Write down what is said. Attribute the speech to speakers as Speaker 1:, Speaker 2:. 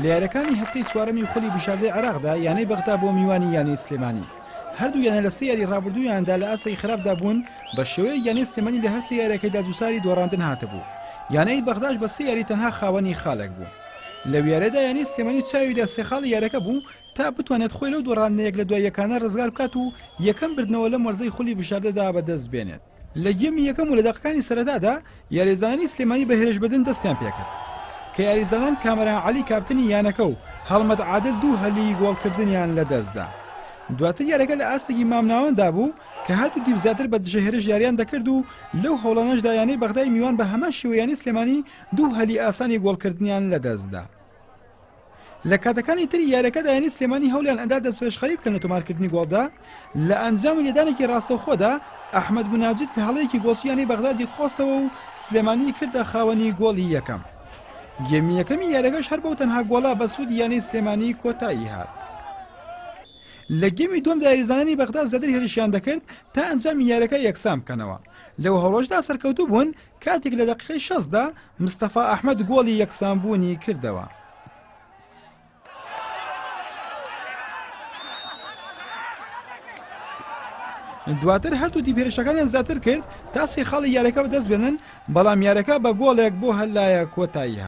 Speaker 1: لە یاریەکانی هەفتەی چوارەمی خولی بشاردەی عێراقدا یانەی بەغدا بۆ میوانی یانی سلێمانی هەردوو یانە لە سێ یاری ڕابردوویاندا لە ئاسایی خراپدا بوون بە شێوەیە یانەی سلێمانی لە هەر سێ یاریەکەیدا دووساری دۆڕاندن هاتبوو. یانەی بەغداش بە سێ یاری تەنها خاوەنی خاڵێک بوو. لەو یاریەدا یانی سلێمانی چاوی لە سێخاڵی یاریەکە بوو تا بتوانێت خۆی لەو دۆڕاندنەیەک لە دوای یەکانە ڕزگار بکات و یەکەم بردنەوە لەم وەرزەی خولی بشاردەدا بەدەست بێنێت. لە گێمی یەکەم و لە دەقەکانی سەرەتادا یاریزانانی سلێمانی بە هێرش بدن دەستیان پێکرد کە یاریزانان کامەران عەلی کاپتنی یانەکە و هەڵمەت عادل دوو هەلی گۆڵکردنیان لەدەستدا. دواتر یاریەکە لە ئاستێکی مامناوەندا بوو کە هەردوو دیو زیاتر بە دژەهێرش یاریان دەکرد و لەو هەوڵانەشدا یانەی بەغدای میوان بە هەمان شێوەیانی سلێمانی دوو هەلی ئاسانی گۆڵکردنیان لەدەستدا. لە کاتەکانی تری یاریەکەدا یانی سلێمانی هەوڵیان ئەدا دەستپێشخەری بکەن لە تۆمارکردنی گۆڵدا. لە ئەنجام لێدانێکی ڕاستەوخۆدا ئەحمەد بوناجد هەڵەیەکی گۆچیانی بەغدادی خۆستەوە و سلێمانی کردە خاوەنی گۆڵی یەکەم. گێمی یەکەمی یاریەکەش هەر بەو تەنها گۆڵا بە سوودی یانەی سلێمانی کۆتایی هات. لە گێمی دووەمدا یاریزانانی بەغدا زیاتر هێرشیان دەکرد تا ئەنجامی یاریەکە یەکسان بکەنەوە. لەو هەوڵەشدا سەرکەوتوو بوون کاتێک لە دەقیقەی 60دا مستەفا ئەحمەد گۆڵی یەکسانبوونی کردەوە. دواتر هەردوو دیپێرشەکانیان زیاتر کرد تا سێ خاڵی یاریەکە بەدەست بێنن بەڵام یاریەکە بە گۆڵێک بۆ هەلایە کۆتایی هات.